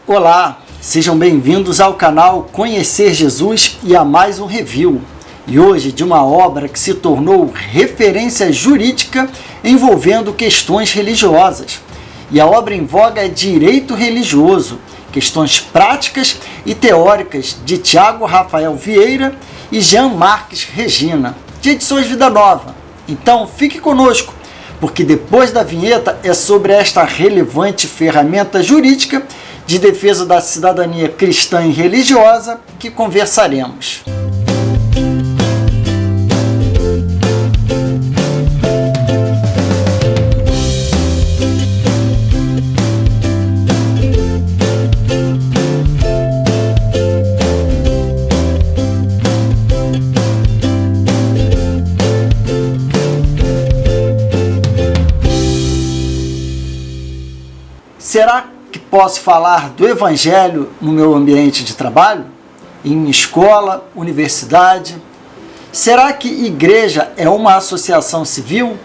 Olá, sejam bem-vindos ao canal Conhecer Jesus e a mais um review. E hoje de uma obra que se tornou referência jurídica envolvendo questões religiosas. E a obra em voga é Direito Religioso, questões práticas e teóricas de Tiago Rafael Vieira e Jean Marques Regina, de Edições Vida Nova. Então fique conosco, porque depois da vinheta é sobre esta relevante ferramenta jurídica de defesa da cidadania cristã e religiosa que conversaremos. Será que posso falar do Evangelho no meu ambiente de trabalho? Em minha escola, universidade? Será que igreja é uma associação civil?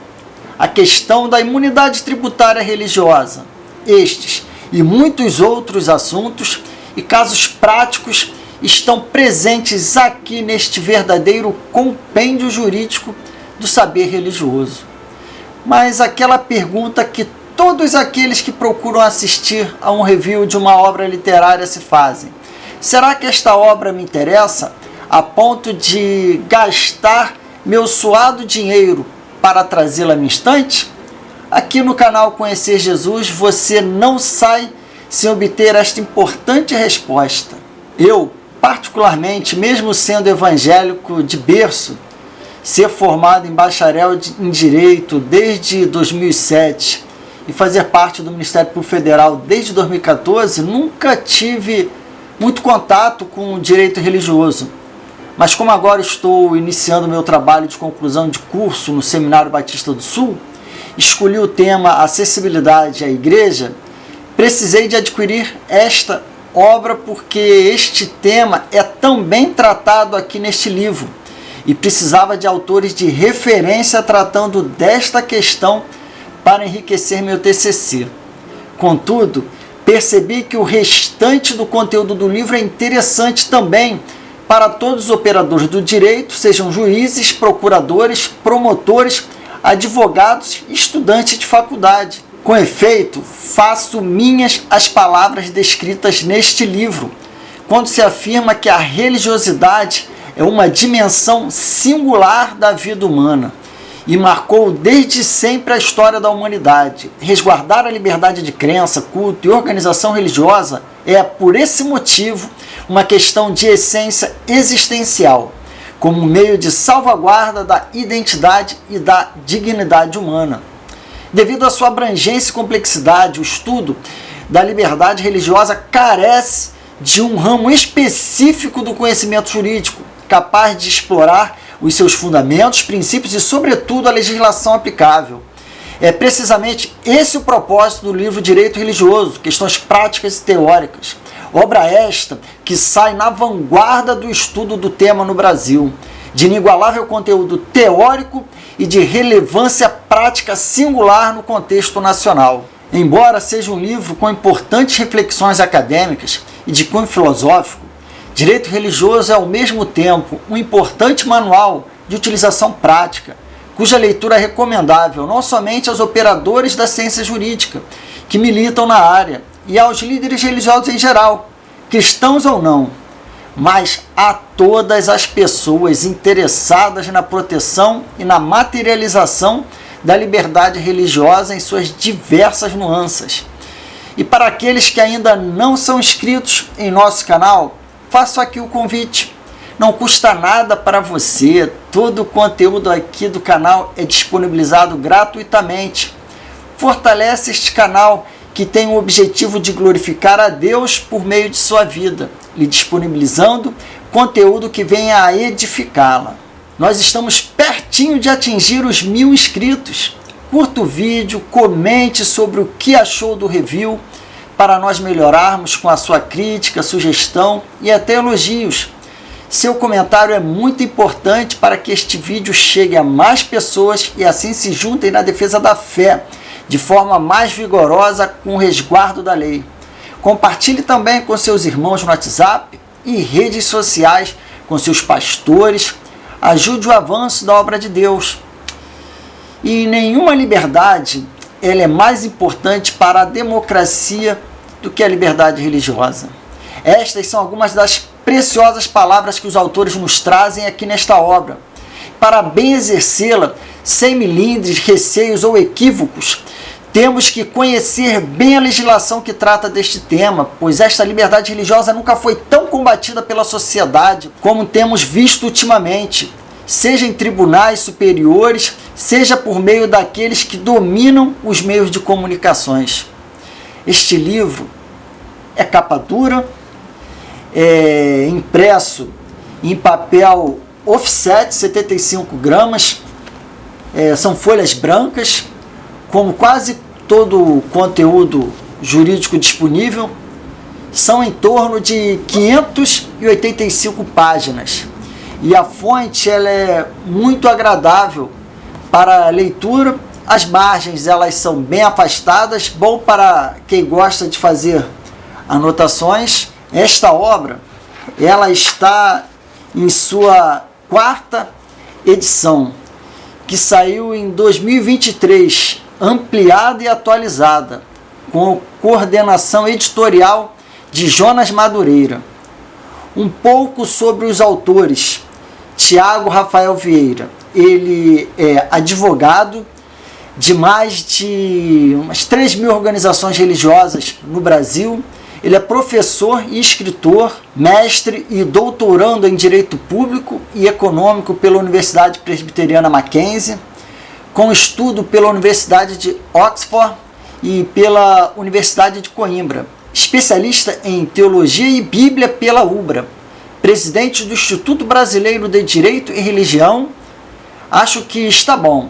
A questão da imunidade tributária religiosa. Estes e muitos outros assuntos e casos práticos estão presentes aqui neste verdadeiro compêndio jurídico do saber religioso. Mas aquela pergunta que todos aqueles que procuram assistir a um review de uma obra literária se fazem: será que esta obra me interessa a ponto de gastar meu suado dinheiro para trazê-la no instante? Aqui no canal Conhecer Jesus você não sai sem obter esta importante resposta. Eu, particularmente, mesmo sendo evangélico de berço, ser formado em bacharel em Direito desde 2007, e fazer parte do Ministério Público Federal desde 2014, nunca tive muito contato com o direito religioso. Mas como agora estou iniciando meu trabalho de conclusão de curso no Seminário Batista do Sul, escolhi o tema Acessibilidade à Igreja, precisei de adquirir esta obra porque este tema é também tratado aqui neste livro e precisava de autores de referência tratando desta questão para enriquecer meu TCC. Contudo, percebi que o restante do conteúdo do livro é interessante também para todos os operadores do direito, sejam juízes, procuradores, promotores, advogados e estudantes de faculdade. Com efeito, faço minhas as palavras descritas neste livro, quando se afirma que a religiosidade é uma dimensão singular da vida humana e marcou desde sempre a história da humanidade. Resguardar a liberdade de crença, culto e organização religiosa é, por esse motivo, uma questão de essência existencial, como um meio de salvaguarda da identidade e da dignidade humana. Devido à sua abrangência e complexidade, o estudo da liberdade religiosa carece de um ramo específico do conhecimento jurídico, capaz de explorar os seus fundamentos, princípios e, sobretudo, a legislação aplicável. É precisamente esse o propósito do livro Direito Religioso, questões práticas e teóricas. Obra esta que sai na vanguarda do estudo do tema no Brasil, de inigualável conteúdo teórico e de relevância prática singular no contexto nacional. Embora seja um livro com importantes reflexões acadêmicas e de cunho filosófico, Direito Religioso é, ao mesmo tempo, um importante manual de utilização prática, cuja leitura é recomendável não somente aos operadores da ciência jurídica, que militam na área, e aos líderes religiosos em geral, cristãos ou não, mas a todas as pessoas interessadas na proteção e na materialização da liberdade religiosa em suas diversas nuances. E para aqueles que ainda não são inscritos em nosso canal, faço aqui o convite. Não custa nada para você, todo o conteúdo aqui do canal é disponibilizado gratuitamente. Fortalece este canal que tem o objetivo de glorificar a Deus por meio de sua vida, lhe disponibilizando conteúdo que venha a edificá-la. Nós estamos pertinho de atingir os 1000 inscritos. Curta o vídeo, comente sobre o que achou do review, para nós melhorarmos com a sua crítica, sugestão e até elogios. Seu comentário é muito importante para que este vídeo chegue a mais pessoas e assim se juntem na defesa da fé, de forma mais vigorosa com o resguardo da lei. Compartilhe também com seus irmãos no WhatsApp e redes sociais, com seus pastores. Ajude o avanço da obra de Deus. E nenhuma liberdade ela é mais importante para a democracia do que a liberdade religiosa. Estas são algumas das preciosas palavras que os autores nos trazem aqui nesta obra. Para bem exercê-la, sem melindres, receios ou equívocos, temos que conhecer bem a legislação que trata deste tema, pois esta liberdade religiosa nunca foi tão combatida pela sociedade como temos visto ultimamente, seja em tribunais superiores, seja por meio daqueles que dominam os meios de comunicações. Este livro é capa dura, é impresso em papel offset, 75 gramas, são folhas brancas, como quase todo o conteúdo jurídico disponível, são em torno de 585 páginas. E a fonte ela é muito agradável para a leitura. As margens elas são bem afastadas, bom para quem gosta de fazer anotações. Esta obra ela está em sua 4ª edição, que saiu em 2023, ampliada e atualizada, com coordenação editorial de Jonas Madureira. Um pouco sobre os autores. Tiago Rafael Vieira, ele é advogado de mais de umas 3.000 organizações religiosas no Brasil. Ele é professor e escritor, mestre e doutorando em Direito Público e Econômico pela Universidade Presbiteriana Mackenzie, com estudo pela Universidade de Oxford e pela Universidade de Coimbra, especialista em Teologia e Bíblia pela UBRA, presidente do Instituto Brasileiro de Direito e Religião. Acho que está bom,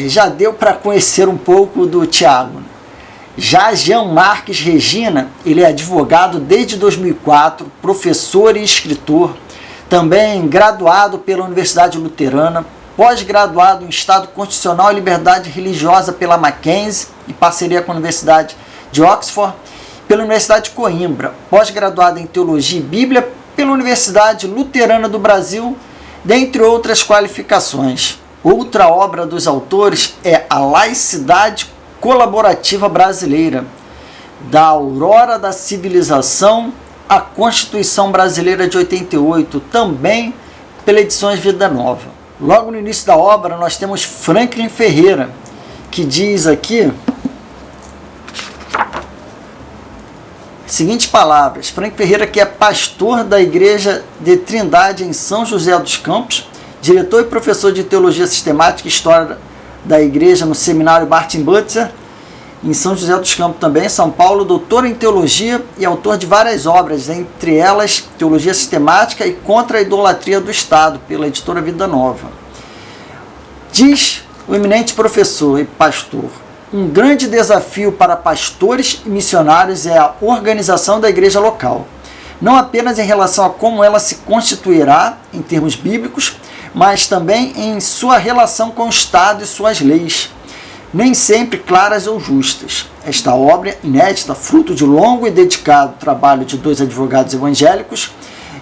já deu para conhecer um pouco do Tiago. Já Jean Marques Regina, ele é advogado desde 2004, professor e escritor, também graduado pela Universidade Luterana, pós-graduado em Estado Constitucional e Liberdade Religiosa pela Mackenzie, em parceria com a Universidade de Oxford, pela Universidade de Coimbra, pós-graduado em Teologia e Bíblia pela Universidade Luterana do Brasil, dentre outras qualificações. Outra obra dos autores é A Laicidade Colaborativa Brasileira, da Aurora da Civilização à Constituição Brasileira de 88, também pela Edições Vida Nova. Logo no início da obra nós temos Franklin Ferreira, que diz aqui seguintes palavras. Franklin Ferreira, que é pastor da Igreja de Trindade em São José dos Campos, diretor e professor de Teologia Sistemática e História da Igreja no Seminário Martin Butzer, em São José dos Campos também, São Paulo, doutor em Teologia e autor de várias obras, entre elas Teologia Sistemática e Contra a Idolatria do Estado, pela editora Vida Nova. Diz o eminente professor e pastor: um grande desafio para pastores e missionários é a organização da igreja local, não apenas em relação a como ela se constituirá em termos bíblicos, mas também em sua relação com o Estado e suas leis, nem sempre claras ou justas. Esta obra, inédita, fruto de longo e dedicado trabalho de 2 advogados evangélicos,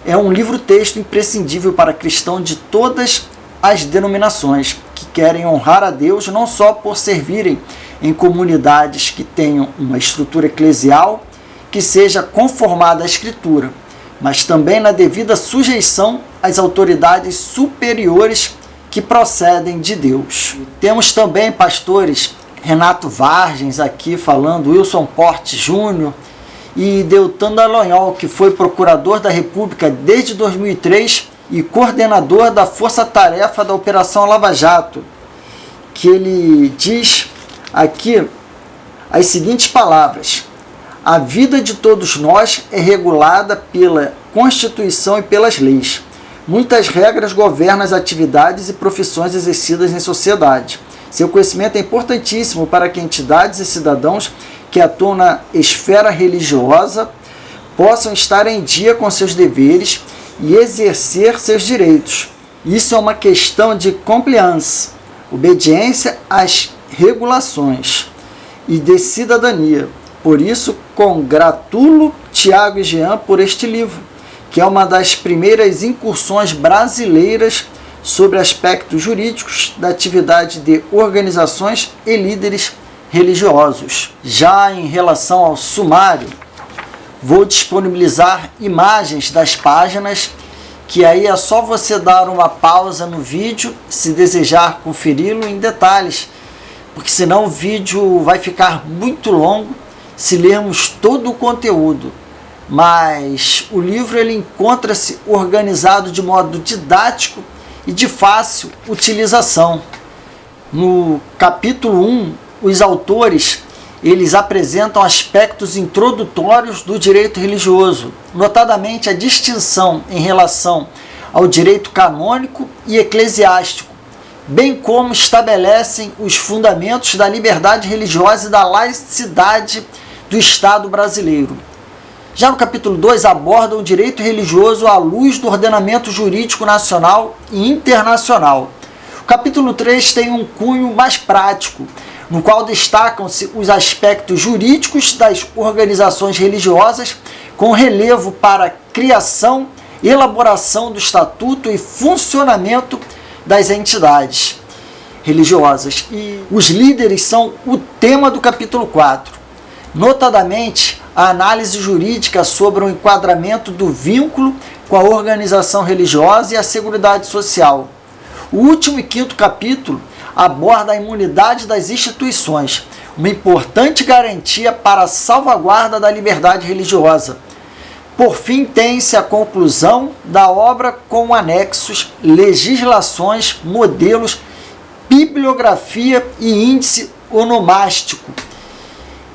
é um livro-texto imprescindível para cristãos de todas as denominações que querem honrar a Deus não só por servirem em comunidades que tenham uma estrutura eclesial que seja conformada à Escritura, mas também na devida sujeição às autoridades superiores que procedem de Deus. Temos também pastores Renato Vargens aqui falando, Wilson Porte Júnior e Deltan Dallagnol, que foi procurador da República desde 2003 e coordenador da Força-Tarefa da Operação Lava Jato, que ele diz aqui as seguintes palavras: a vida de todos nós é regulada pela Constituição e pelas leis. Muitas regras governam as atividades e profissões exercidas em sociedade. Seu conhecimento é importantíssimo para que entidades e cidadãos que atuam na esfera religiosa possam estar em dia com seus deveres e exercer seus direitos. Isso é uma questão de compliance, obediência às regulações e de cidadania. Por isso, congratulo Tiago e Jean por este livro, que é uma das primeiras incursões brasileiras sobre aspectos jurídicos da atividade de organizações e líderes religiosos. Já em relação ao sumário, vou disponibilizar imagens das páginas, que aí é só você dar uma pausa no vídeo se desejar conferi-lo em detalhes, porque senão o vídeo vai ficar muito longo se lermos todo o conteúdo. Mas o livro ele encontra-se organizado de modo didático e de fácil utilização. No capítulo 1, os autores eles apresentam aspectos introdutórios do direito religioso, notadamente a distinção em relação ao direito canônico e eclesiástico, bem como estabelecem os fundamentos da liberdade religiosa e da laicidade do Estado brasileiro. Já no capítulo 2 abordam o direito religioso à luz do ordenamento jurídico nacional e internacional. O capítulo 3 tem um cunho mais prático, no qual destacam-se os aspectos jurídicos das organizações religiosas, com relevo para a criação, elaboração do estatuto e funcionamento das entidades religiosas. E os líderes são o tema do capítulo 4. Notadamente, a análise jurídica sobre o enquadramento do vínculo com a organização religiosa e a Seguridade Social. O último e quinto capítulo aborda a imunidade das instituições, uma importante garantia para a salvaguarda da liberdade religiosa. Por fim, tem-se a conclusão da obra com anexos, legislações, modelos, bibliografia e índice onomástico.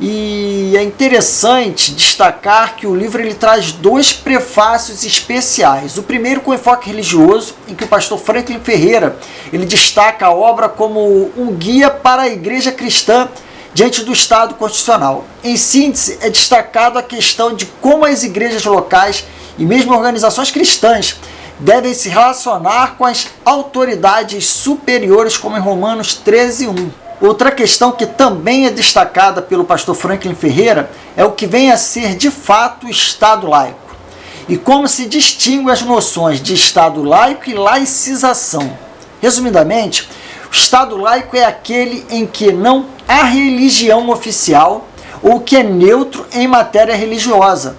E é interessante destacar que o livro ele traz 2 prefácios especiais. O primeiro com enfoque religioso, em que o pastor Franklin Ferreira ele destaca a obra como um guia para a igreja cristã diante do Estado constitucional. Em síntese, é destacado a questão de como as igrejas locais e mesmo organizações cristãs devem se relacionar com as autoridades superiores, como em Romanos 13:1. Outra questão que também é destacada pelo pastor Franklin Ferreira é o que vem a ser de fato o Estado laico e como se distinguem as noções de Estado laico e laicização. Resumidamente, o Estado laico é aquele em que não há religião oficial ou que é neutro em matéria religiosa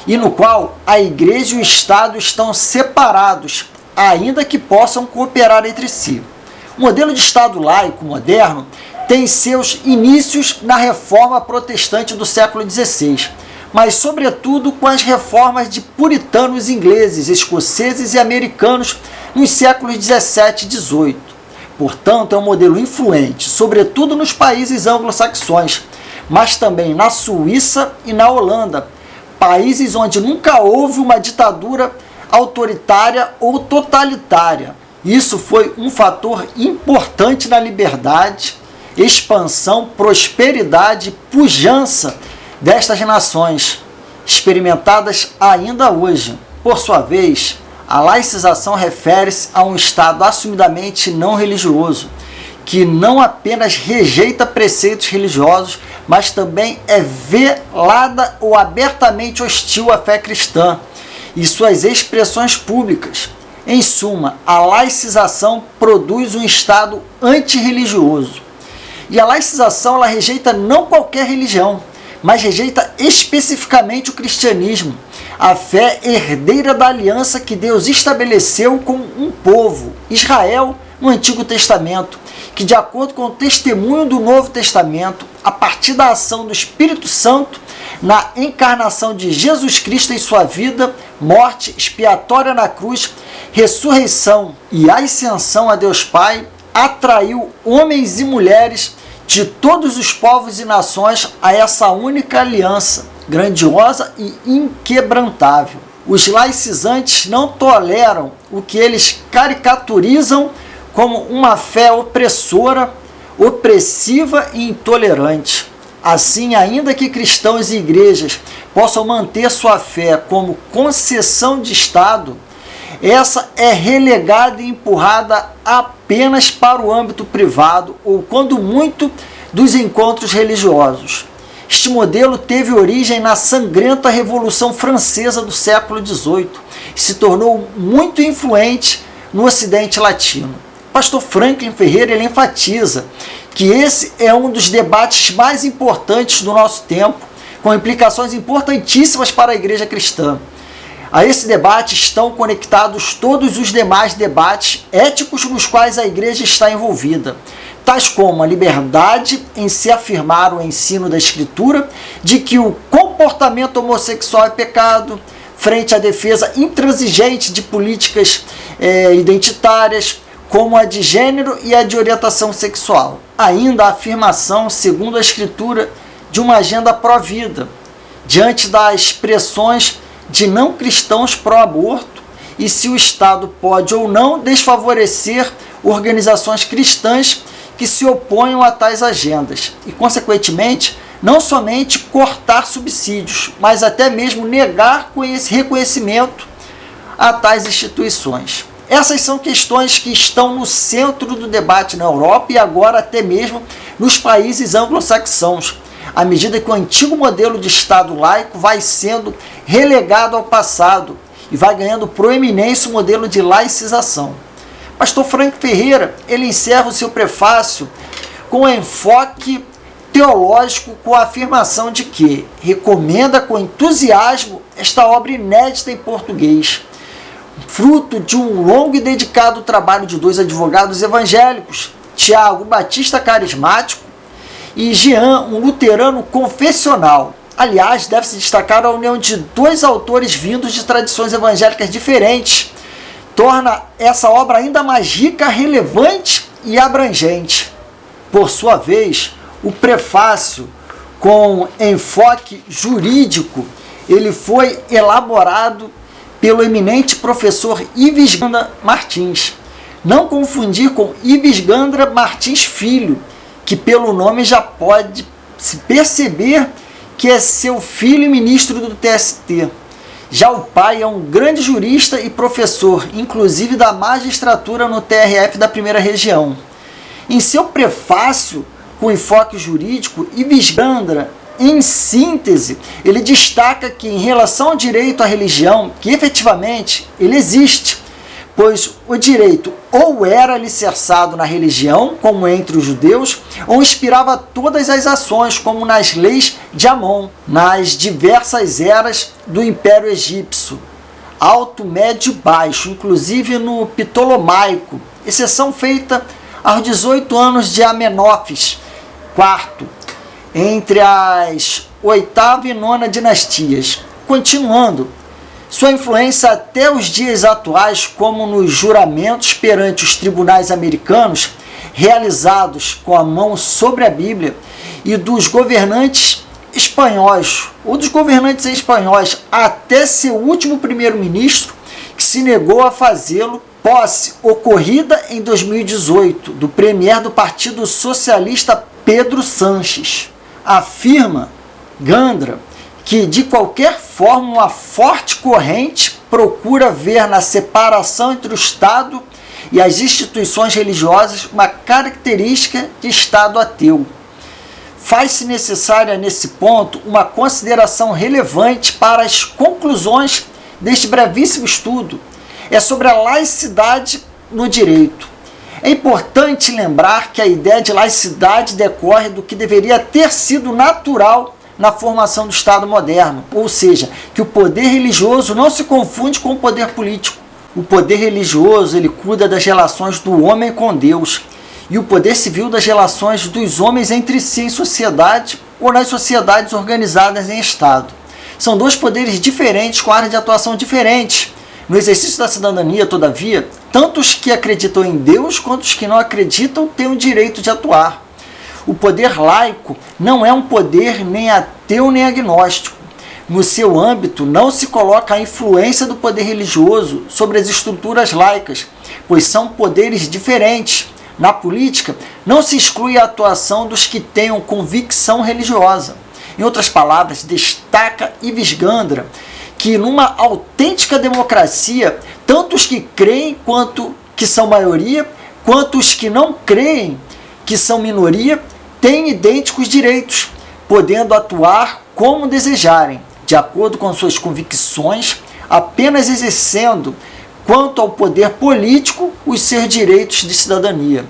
e no qual a Igreja e o Estado estão separados, ainda que possam cooperar entre si. O modelo de Estado laico moderno tem seus inícios na Reforma Protestante do século XVI, mas sobretudo com as reformas de puritanos ingleses, escoceses e americanos nos séculos XVII e XVIII. Portanto, é um modelo influente, sobretudo nos países anglo-saxões, mas também na Suíça e na Holanda, países onde nunca houve uma ditadura autoritária ou totalitária. Isso foi um fator importante na liberdade, expansão, prosperidade e pujança destas nações, experimentadas ainda hoje. Por sua vez, a laicização refere-se a um Estado assumidamente não religioso, que não apenas rejeita preceitos religiosos, mas também é velada ou abertamente hostil à fé cristã e suas expressões públicas. Em suma, a laicização produz um Estado antirreligioso. E a laicização ela rejeita não qualquer religião, mas rejeita especificamente o cristianismo, a fé herdeira da aliança que Deus estabeleceu com um povo, Israel, no Antigo Testamento, que de acordo com o testemunho do Novo Testamento, a partir da ação do Espírito Santo, na encarnação de Jesus Cristo em sua vida, morte expiatória na cruz, ressurreição e ascensão a Deus Pai, atraiu homens e mulheres de todos os povos e nações a essa única aliança, grandiosa e inquebrantável. Os laicizantes não toleram o que eles caricaturizam como uma fé opressora, opressiva e intolerante. Assim, ainda que cristãos e igrejas possam manter sua fé como concessão de Estado, essa é relegada e empurrada apenas para o âmbito privado ou, quando muito, dos encontros religiosos. Este modelo teve origem na sangrenta Revolução Francesa do século XVIII e se tornou muito influente no Ocidente Latino. Pastor Franklin Ferreira ele enfatiza que esse é um dos debates mais importantes do nosso tempo, com implicações importantíssimas para a igreja cristã. A esse debate estão conectados todos os demais debates éticos nos quais a igreja está envolvida, tais como a liberdade em se afirmar o ensino da Escritura de que o comportamento homossexual é pecado, frente à defesa intransigente de políticas identitárias, como a de gênero e a de orientação sexual. Ainda a afirmação, segundo a Escritura, de uma agenda pró-vida, diante das pressões de não cristãos pró-aborto, e se o Estado pode ou não desfavorecer organizações cristãs que se oponham a tais agendas, e, consequentemente, não somente cortar subsídios, mas até mesmo negar reconhecimento a tais instituições. Essas são questões que estão no centro do debate na Europa e agora até mesmo nos países anglo-saxãos, à medida que o antigo modelo de Estado laico vai sendo relegado ao passado e vai ganhando proeminência o modelo de laicização. Pastor Frank Ferreira, ele encerra o seu prefácio com um enfoque teológico com a afirmação de que recomenda com entusiasmo esta obra inédita em português, fruto de um longo e dedicado trabalho de dois advogados evangélicos, Tiago, batista carismático, e Jean, um luterano confessional. Aliás, deve-se destacar a união de dois autores vindos de tradições evangélicas diferentes, torna essa obra ainda mais rica, relevante e abrangente. Por sua vez, o prefácio com enfoque jurídico, ele foi elaborado pelo eminente professor Ives Gandra Martins. Não confundir com Ives Gandra Martins Filho, que pelo nome já pode se perceber que é seu filho e ministro do TST. Já o pai é um grande jurista e professor, inclusive da magistratura no TRF da Primeira Região. Em seu prefácio com enfoque jurídico, Ives Gandra, em síntese, ele destaca que em relação ao direito à religião, que efetivamente ele existe, pois o direito ou era alicerçado na religião, como entre os judeus, ou inspirava todas as ações, como nas leis de Amon, nas diversas eras do Império Egípcio, alto, médio e baixo, inclusive no Ptolomaico, exceção feita aos 18 anos de Amenófis IV, entre as 8ª e 9ª dinastias. Continuando, sua influência até os dias atuais, como nos juramentos perante os tribunais americanos, realizados com a mão sobre a Bíblia, e dos governantes espanhóis, ou dos governantes espanhóis, até seu último primeiro-ministro, que se negou a fazê-lo, posse ocorrida em 2018, do premier do Partido Socialista Pedro Sanches. Afirma Gandra que, de qualquer forma, uma forte corrente procura ver na separação entre o Estado e as instituições religiosas uma característica de Estado ateu. Faz-se necessária, nesse ponto, uma consideração relevante para as conclusões deste brevíssimo estudo. É sobre a laicidade no direito. É importante lembrar que a ideia de laicidade decorre do que deveria ter sido natural na formação do Estado moderno, ou seja, que o poder religioso não se confunde com o poder político. O poder religioso ele cuida das relações do homem com Deus, e o poder civil das relações dos homens entre si em sociedade ou nas sociedades organizadas em Estado. São dois poderes diferentes com áreas de atuação diferentes. No exercício da cidadania, todavia, tanto os que acreditam em Deus quanto os que não acreditam têm o direito de atuar. O poder laico não é um poder nem ateu nem agnóstico. No seu âmbito, não se coloca a influência do poder religioso sobre as estruturas laicas, pois são poderes diferentes. Na política, não se exclui a atuação dos que tenham convicção religiosa. Em outras palavras, destaca Ives Gandra que numa autêntica democracia, tanto os que creem quanto que são maioria, quanto os que não creem que são minoria, têm idênticos direitos. podendo atuar como desejarem, de acordo com suas convicções, apenas exercendo, quanto ao poder político, os seus direitos de cidadania.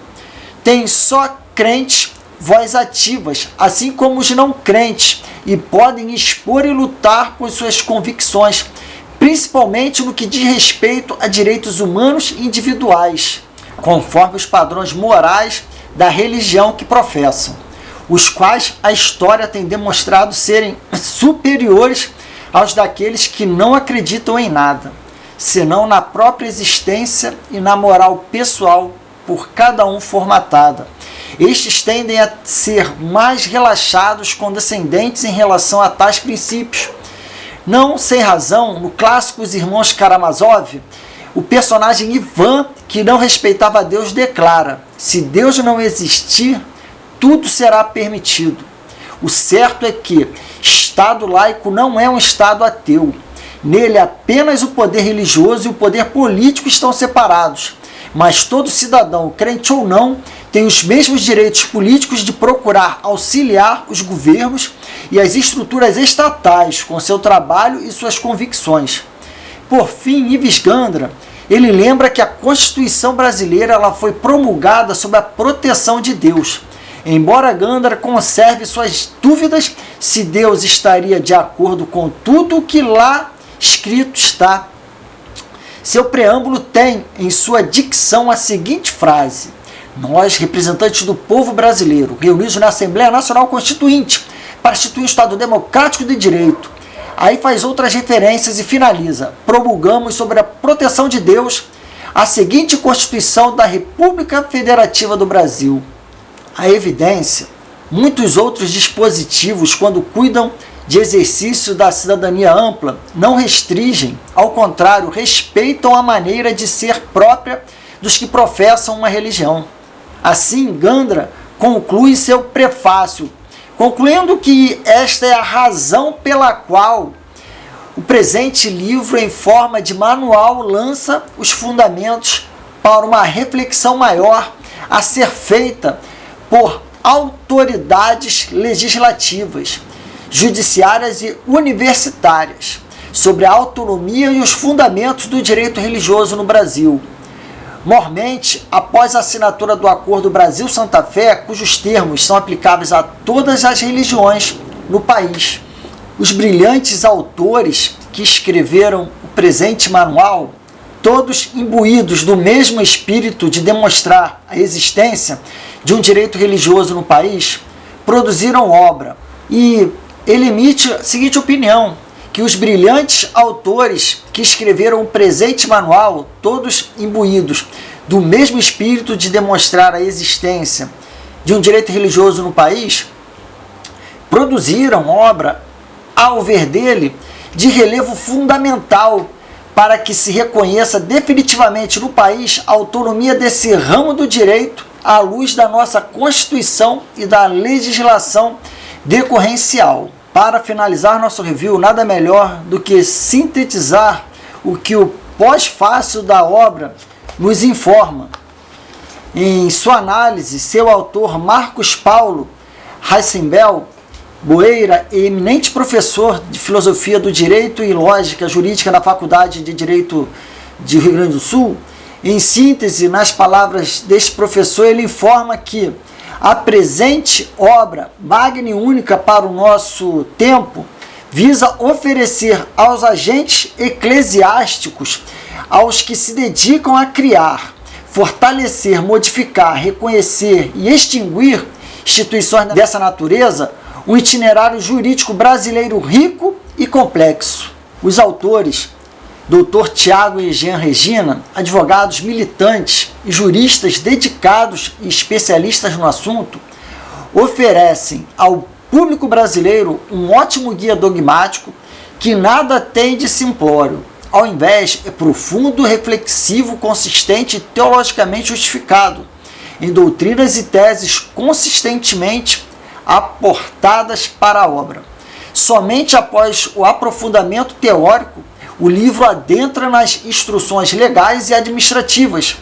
Tem só crentes voz ativas, assim como os não crentes, e podem expor e lutar por suas convicções, principalmente no que diz respeito a direitos humanos individuais, conforme os padrões morais da religião que professam, os quais a história tem demonstrado serem superiores aos daqueles que não acreditam em nada, senão na própria existência e na moral pessoal por cada um formatada. Estes tendem a ser mais relaxados, condescendentes em relação a tais princípios. Não sem razão, no clássico Os Irmãos Karamazov, o personagem Ivan, que não respeitava a Deus, declara: se Deus não existir, tudo será permitido. O certo é que Estado laico não é um Estado ateu. Nele apenas o poder religioso e o poder político estão separados. Mas todo cidadão, crente ou não, tem os mesmos direitos políticos de procurar auxiliar os governos e as estruturas estatais com seu trabalho e suas convicções. Por fim, Ives Gandra, ele lembra que a Constituição brasileira ela foi promulgada sob a proteção de Deus. Embora Gandra conserve suas dúvidas se Deus estaria de acordo com tudo o que lá escrito está, seu preâmbulo tem em sua dicção a seguinte frase: nós, representantes do povo brasileiro, reunidos na Assembleia Nacional Constituinte, para instituir um Estado democrático de direito. Aí faz outras referências e finaliza: promulgamos sobre a proteção de Deus a seguinte Constituição da República Federativa do Brasil. A evidência, muitos outros dispositivos, quando cuidam de exercício da cidadania ampla, não restringem, ao contrário, respeitam a maneira de ser própria dos que professam uma religião. Assim, Gandra conclui seu prefácio, concluindo que esta é a razão pela qual o presente livro, em forma de manual, lança os fundamentos para uma reflexão maior a ser feita por autoridades legislativas, judiciárias e universitárias sobre a autonomia e os fundamentos do direito religioso no Brasil. Mormente, após a assinatura do Acordo Brasil-Santa Fé, cujos termos são aplicáveis a todas as religiões no país. Os brilhantes autores que escreveram o presente manual, todos imbuídos do mesmo espírito de demonstrar a existência de um direito religioso no país, produziram obra. E ele emite a seguinte opinião: que os brilhantes autores que escreveram o presente manual, todos imbuídos do mesmo espírito de demonstrar a existência de um direito religioso no país, produziram obra, ao ver dele, de relevo fundamental para que se reconheça definitivamente no país a autonomia desse ramo do direito à luz da nossa Constituição e da legislação decorrencial. Para finalizar nosso review, nada melhor do que sintetizar o que o pós-fácil da obra nos informa. Em sua análise, seu autor Marcos Paulo Heisenbel Boeira, eminente professor de Filosofia do Direito e Lógica Jurídica na Faculdade de Direito de Rio Grande do Sul, em síntese, nas palavras deste professor, ele informa que a presente obra, magna e única para o nosso tempo, visa oferecer aos agentes eclesiásticos, aos que se dedicam a criar, fortalecer, modificar, reconhecer e extinguir instituições dessa natureza, um itinerário jurídico brasileiro rico e complexo. Os autores, Dr. Tiago e Jean Regina, advogados militantes e juristas dedicados e especialistas no assunto, oferecem ao público brasileiro um ótimo guia dogmático que nada tem de simplório. Ao invés, é profundo, reflexivo, consistente e teologicamente justificado, em doutrinas e teses consistentemente aportadas para a obra. Somente após o aprofundamento teórico, o livro adentra nas instruções legais e administrativas,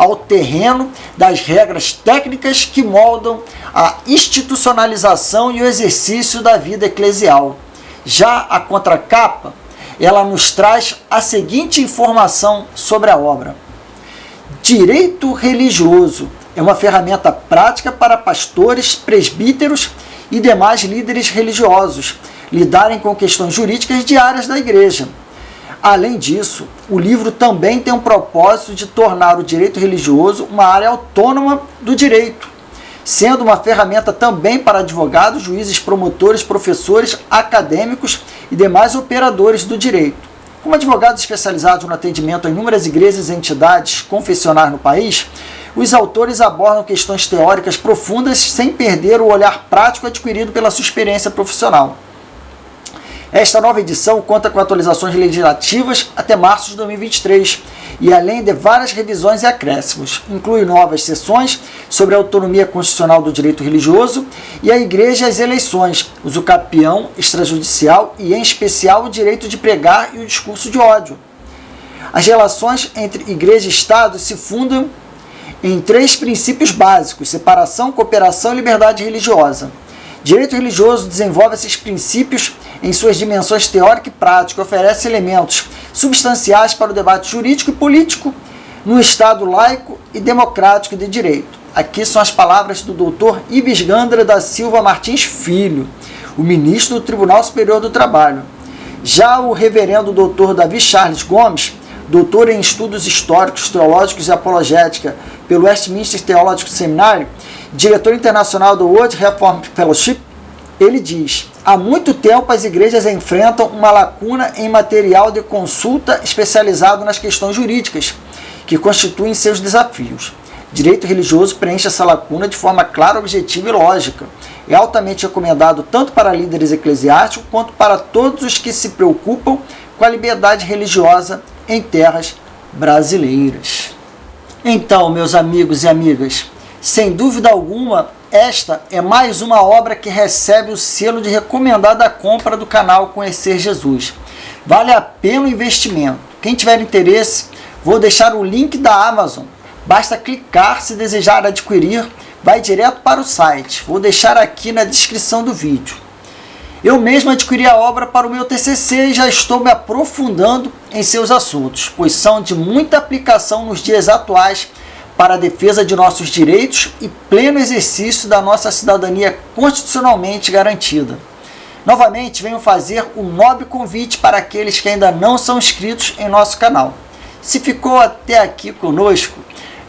ao terreno das regras técnicas que moldam a institucionalização e o exercício da vida eclesial. Já a contracapa, ela nos traz a seguinte informação sobre a obra. Direito religioso é uma ferramenta prática para pastores, presbíteros e demais líderes religiosos lidarem com questões jurídicas diárias da igreja. Além disso, o livro também tem um propósito de tornar o direito religioso uma área autônoma do direito, sendo uma ferramenta também para advogados, juízes, promotores, professores, acadêmicos e demais operadores do direito. Como advogados especializados no atendimento a inúmeras igrejas e entidades confessionais no país, os autores abordam questões teóricas profundas sem perder o olhar prático adquirido pela sua experiência profissional. Esta nova edição conta com atualizações legislativas até março de 2023 e além de várias revisões e acréscimos. Inclui novas seções sobre a autonomia constitucional do direito religioso e a igreja e as eleições, uso capião, extrajudicial e, em especial, o direito de pregar e o discurso de ódio. As relações entre igreja e Estado se fundam em 3 princípios básicos: separação, cooperação e liberdade religiosa. Direito religioso desenvolve esses princípios em suas dimensões teórica e prática, oferece elementos substanciais para o debate jurídico e político no Estado laico e democrático de direito. Aqui são as palavras do Dr. Ibis Gandra da Silva Martins Filho, o ministro do Tribunal Superior do Trabalho. Já o reverendo Dr. Davi Charles Gomes, doutor em Estudos Históricos, Teológicos e Apologética pelo Westminster Theological Seminary, diretor internacional do World Reform Fellowship, ele diz: há muito tempo as igrejas enfrentam uma lacuna em material de consulta especializado nas questões jurídicas, que constituem seus desafios. Direito religioso preenche essa lacuna de forma clara, objetiva e lógica. É altamente recomendado tanto para líderes eclesiásticos quanto para todos os que se preocupam com a liberdade religiosa em terras brasileiras. Então, meus amigos e amigas, sem dúvida alguma, esta é mais uma obra que recebe o selo de recomendada compra do canal Conhecer Jesus. Vale a pena o investimento. Quem tiver interesse, vou deixar o link da Amazon. Basta clicar se desejar adquirir, vai direto para o site. Vou deixar aqui na descrição do vídeo. Eu mesmo adquiri a obra para o meu TCC e já estou me aprofundando em seus assuntos, pois são de muita aplicação nos dias atuais para a defesa de nossos direitos e pleno exercício da nossa cidadania constitucionalmente garantida. Novamente, venho fazer um nobre convite para aqueles que ainda não são inscritos em nosso canal. Se ficou até aqui conosco,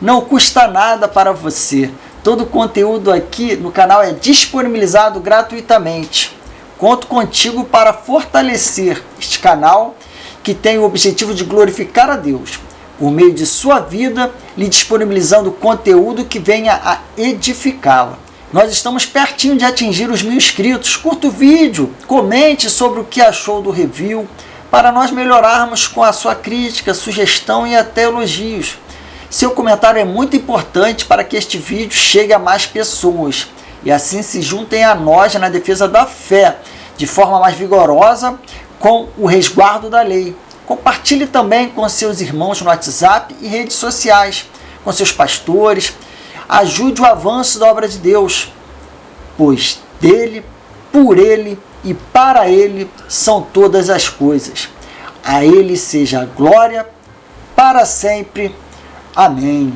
não custa nada para você. Todo o conteúdo aqui no canal é disponibilizado gratuitamente. Conto contigo para fortalecer este canal que tem o objetivo de glorificar a Deus, por meio de sua vida, lhe disponibilizando conteúdo que venha a edificá-la. Nós estamos pertinho de atingir os 1000 inscritos. Curta o vídeo, comente sobre o que achou do review, para nós melhorarmos com a sua crítica, sugestão e até elogios. Seu comentário é muito importante para que este vídeo chegue a mais pessoas e assim se juntem a nós na defesa da fé, de forma mais vigorosa, com o resguardo da lei. Compartilhe também com seus irmãos no WhatsApp e redes sociais, com seus pastores. Ajude o avanço da obra de Deus, pois dele, por ele e para ele são todas as coisas. A ele seja a glória para sempre. Amém.